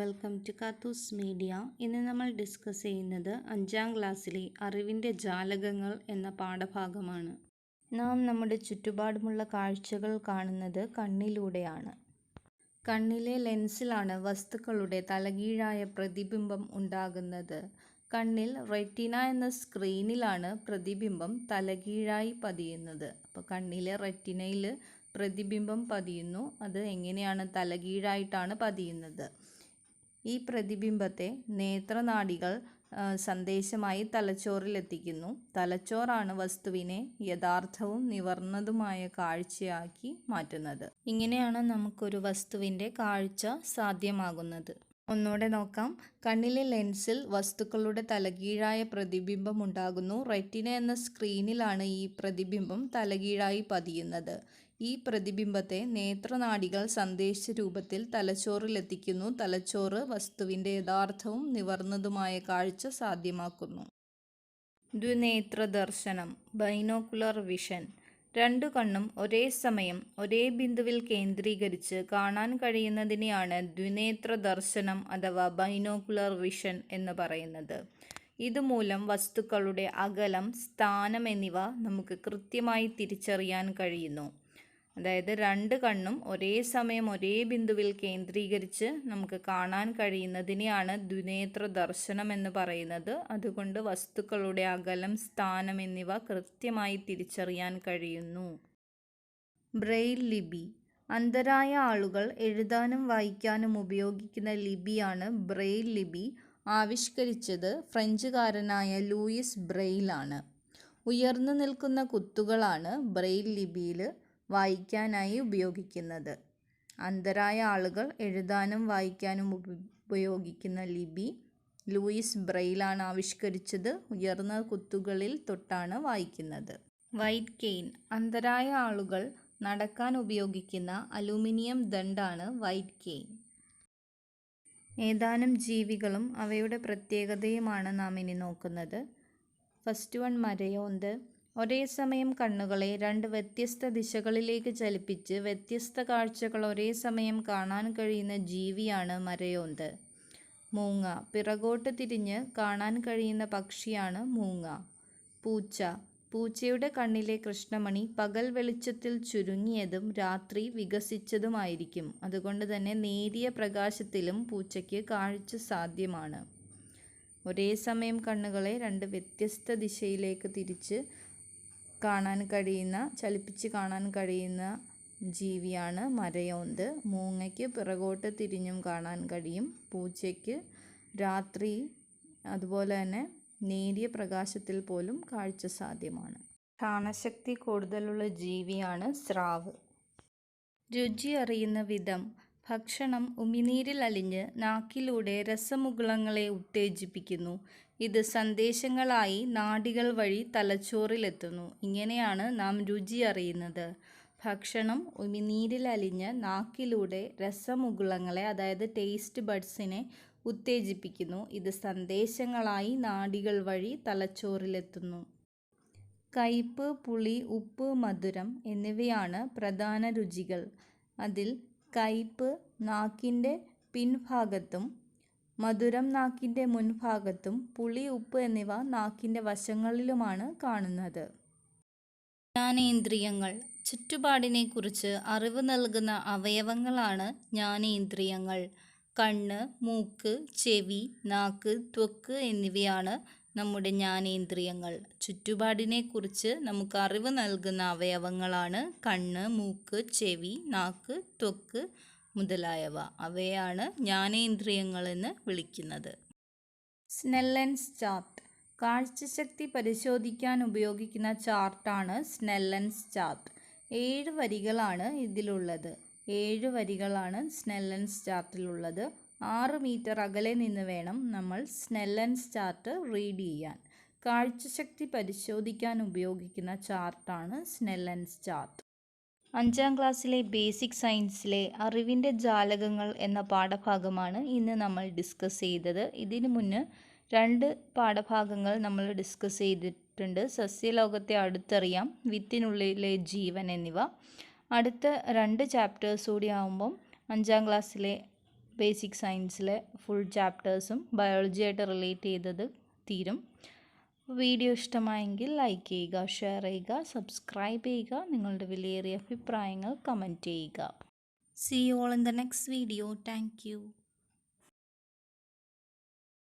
Welcome to കാത്തൂസ് media. ഇന്ന് നമ്മൾ discuss ചെയ്യുന്നത് 5ാം ക്ലാസ്സിലെ അറിവിൻ്റെ ജാലകങ്ങൾ എന്ന പാഠഭാഗമാണ്. നാം നമ്മുടെ ചുറ്റുപാടുമുള്ള കാഴ്ചകൾ കാണുന്നത് കണ്ണിലൂടെയാണ്. കണ്ണിലെ ലെൻസിലാണ് വസ്തുക്കളുടെ തലകീഴായ പ്രതിബിംബം ഉണ്ടാകുന്നത്. കണ്ണിൽ റെറ്റിന എന്ന സ്ക്രീനിലാണ് പ്രതിബിംബം തലകീഴായി പതിയുന്നത്. അപ്പോൾ കണ്ണിലെ റെറ്റിനയിൽ പ്രതിബിംബം പതിയുന്നു. അത് എങ്ങനെയാണ്? തലകീഴായിട്ടാണ് പതിയുന്നത്. ഈ പ്രതിബിംബത്തെ നേത്രനാഡികൾ സന്ദേശമായി തലച്ചോറിലെത്തിക്കുന്നു. തലച്ചോറാണ് വസ്തുവിനെ യഥാർത്ഥവും നിവർന്നതുമായ കാഴ്ചയാക്കി മാറ്റുന്നത്. ഇങ്ങനെയാണ് നമുക്കൊരു വസ്തുവിൻ്റെ കാഴ്ച സാധ്യമാകുന്നത്. ഒന്നുകൂടെ നോക്കാം. കണ്ണിലെ ലെൻസിൽ വസ്തുക്കളുടെ തലകീഴായ പ്രതിബിംബം ഉണ്ടാകുന്നു. റെറ്റിന എന്ന സ്ക്രീനിലാണ് ഈ പ്രതിബിംബം തലകീഴായി പതിയുന്നത്. ഈ പ്രതിബിംബത്തെ നേത്രനാഡികൾ സന്ദേശ രൂപത്തിൽ തലച്ചോറിലെത്തിക്കുന്നു. തലച്ചോറ് വസ്തുവിൻ്റെ യഥാർത്ഥവും നിവർന്നതുമായ കാഴ്ച സാധ്യമാക്കുന്നു. ദ്വിനേത്ര ദർശനം, ബൈനോക്കുലർ വിഷൻ. രണ്ടു കണ്ണും ഒരേ സമയം ഒരേ ബിന്ദുവിൽ കേന്ദ്രീകരിച്ച് കാണാൻ കഴിയുന്നതിനെയാണ് ദ്വിനേത്ര ദർശനം അഥവാ ബൈനോക്കുലർ വിഷൻ എന്ന് പറയുന്നത്. ഇതുമൂലം വസ്തുക്കളുടെ അകലം, സ്ഥാനം എന്നിവ നമുക്ക് കൃത്യമായി തിരിച്ചറിയാൻ കഴിയുന്നു. അതായത് രണ്ട് കണ്ണും ഒരേ സമയം ഒരേ ബിന്ദുവിൽ കേന്ദ്രീകരിച്ച് നമുക്ക് കാണാൻ കഴിയുന്നതിനെയാണ് ദ്വിനേത്ര ദർശനം എന്ന് പറയുന്നത്. അതുകൊണ്ട് വസ്തുക്കളുടെ അകലം, സ്ഥാനം എന്നിവ കൃത്യമായി തിരിച്ചറിയാൻ കഴിയുന്നു. ബ്രെയിൽ ലിപി. അന്ധരായ ആളുകൾ എഴുതാനും വായിക്കാനും ഉപയോഗിക്കുന്ന ലിപിയാണ് ബ്രെയിൽ ലിപി. ആവിഷ്കരിച്ചത് ഫ്രഞ്ചുകാരനായ ലൂയിസ് ബ്രെയിലാണ്. ഉയർന്നു നിൽക്കുന്ന കുത്തുകളാണ് ബ്രെയിൽ ലിപിയിൽ വായിക്കാനായി ഉപയോഗിക്കുന്നത്. അന്ധരായ ആളുകൾ എഴുതാനും വായിക്കാനും ഉപയോഗിക്കുന്ന ലിപി ലൂയിസ് ബ്രെയിലാണ് ആവിഷ്കരിച്ചത്. ഉയർന്ന കുത്തുകളിൽ തൊട്ടാണ് വായിക്കുന്നത്. White cane. അന്ധരായ ആളുകൾ നടക്കാൻ ഉപയോഗിക്കുന്ന അലുമിനിയം ദണ്ഡാണ് വൈറ്റ് കെയിൻ. ഏതാനും ജീവികളും അവയുടെ പ്രത്യേകതയുമാണ് നാം ഇനി നോക്കുന്നത്. ഫസ്റ്റ് വൺ, മരയോന്ത്. ഒരേ സമയം കണ്ണുകളെ രണ്ട് വ്യത്യസ്ത ദിശകളിലേക്ക് ചലിപ്പിച്ച് വ്യത്യസ്ത കാഴ്ചകൾ ഒരേ സമയം കാണാൻ കഴിയുന്ന ജീവിയാണ് മരയോന്ത്. മൂങ്ങ. പിറകോട്ട് തിരിഞ്ഞ് കാണാൻ കഴിയുന്ന പക്ഷിയാണ് മൂങ്ങ. പൂച്ച. പൂച്ചയുടെ കണ്ണിലെ കൃഷ്ണമണി പകൽ വെളിച്ചത്തിൽ ചുരുങ്ങിയതും രാത്രി വികസിച്ചതുമായിരിക്കും. അതുകൊണ്ട് തന്നെ നേരിയ പ്രകാശത്തിലും പൂച്ചയ്ക്ക് കാഴ്ച സാധ്യമാണ്. ഒരേ സമയം കണ്ണുകളെ രണ്ട് വ്യത്യസ്ത ദിശയിലേക്ക് തിരിച്ച് ചലിപ്പിച്ച് കാണാൻ കഴിയുന്ന ജീവിയാണ് മരയോന്ത്. മൂങ്ങയ്ക്ക് പിറകോട്ട് തിരിഞ്ഞും കാണാൻ കഴിയും. പൂച്ചയ്ക്ക് രാത്രി അതുപോലെ തന്നെ നേരിയ പ്രകാശത്തിൽ പോലും കാഴ്ച സാധ്യമാണ്. ഘ്രാണശക്തി കൂടുതലുള്ള ജീവിയാണ് സ്രാവ്. രുചി അറിയുന്ന വിധം. ഭക്ഷണം ഉമിനീരിൽ അലിഞ്ഞ് നാക്കിലൂടെ രസമുകുളങ്ങളെ ഉത്തേജിപ്പിക്കുന്നു. ഇത് സന്ദേശങ്ങളായി നാഡികൾ വഴി തലച്ചോറിലെത്തുന്നു. ഇങ്ങനെയാണ് നാം രുചി അറിയുന്നത്. ഭക്ഷണം ഉമിനീരിൽ അലിഞ്ഞ് നാക്കിലൂടെ രസമുകുളങ്ങളെ, അതായത് ടേസ്റ്റ് ബഡ്സിനെ ഉത്തേജിപ്പിക്കുന്നു. ഇത് സന്ദേശങ്ങളായി നാഡികൾ വഴി തലച്ചോറിലെത്തുന്നു. കയ്പ്, പുളി, ഉപ്പ്, മധുരം എന്നിവയാണ് പ്രധാന രുചികൾ. അതിൽ കയ്പ് നാക്കിൻ്റെ പിൻഭാഗത്തും മധുരം നാക്കിൻ്റെ മുൻഭാഗത്തും പുളി, ഉപ്പ് എന്നിവ നാക്കിൻ്റെ വശങ്ങളിലുമാണ് കാണുന്നത്. ജ്ഞാനേന്ദ്രിയങ്ങൾ. ചുറ്റുപാടിനെക്കുറിച്ച് അറിവ് നൽകുന്ന അവയവങ്ങളാണ് ജ്ഞാനേന്ദ്രിയങ്ങൾ. കണ്ണ്, മൂക്ക്, ചെവി, നാക്ക്, ത്വക്ക് എന്നിവയാണ് നമ്മുടെ ജ്ഞാനേന്ദ്രിയങ്ങൾ. ചുറ്റുപാടിനെക്കുറിച്ച് നമുക്ക് അറിവ് നൽകുന്ന അവയവങ്ങളാണ് കണ്ണ്, മൂക്ക്, ചെവി, നാക്ക്, ത്വക്ക് മുതലായവ. അവയാണ് ജ്ഞാനേന്ദ്രിയങ്ങളെന്ന് വിളിക്കുന്നത്. Snellen's chart. കാഴ്ചശക്തി പരിശോധിക്കാൻ ഉപയോഗിക്കുന്ന ചാർട്ടാണ് സ്നെല്ലൻസ് ചാർട്ട്. 7 വരികളാണ് ഇതിലുള്ളത്. 7 വരികളാണ് സ്നെല്ലൻസ് ചാർട്ടിലുള്ളത്. 6 മീറ്റർ അകലെ നിന്ന് വേണം നമ്മൾ സ്നെല്ലൻസ് ചാർട്ട് റീഡ് ചെയ്യാൻ. കാഴ്ചശക്തി പരിശോധിക്കാൻ ഉപയോഗിക്കുന്ന ചാർട്ടാണ് സ്നെല്ലൻസ് ചാർട്ട്. 5ാം ക്ലാസ്സിലെ ബേസിക് സയൻസിലെ അറിവിൻ്റെ ജാലകങ്ങൾ എന്ന പാഠഭാഗമാണ് ഇന്ന് നമ്മൾ ഡിസ്കസ് ചെയ്തത്. ഇതിനു മുന്ന് 2 പാഠഭാഗങ്ങൾ നമ്മൾ ഡിസ്കസ് ചെയ്തിട്ടുണ്ട്. സസ്യലോകത്തെ അടുത്തറിയാം, വിത്തിനുള്ളിലെ ജീവൻ എന്നിവ. അടുത്ത 2 ചാപ്റ്റേഴ്സ് കൂടി ആകുമ്പം 5ാം ക്ലാസ്സിലെ ബേസിക് സയൻസിലെ ഫുൾ ചാപ്റ്റേഴ്സും ബയോളജിയായിട്ട് റിലേറ്റ് ചെയ്തത് തീരും. വീഡിയോ ഇഷ്ടമായെങ്കിൽ ലൈക്ക് ചെയ്യുക, ഷെയർ ചെയ്യുക, സബ്സ്ക്രൈബ് ചെയ്യുക, നിങ്ങളുടെ വിലയേറിയ അഭിപ്രായങ്ങൾ കമൻറ്റ് ചെയ്യുക. See you all in the next video. Thank you.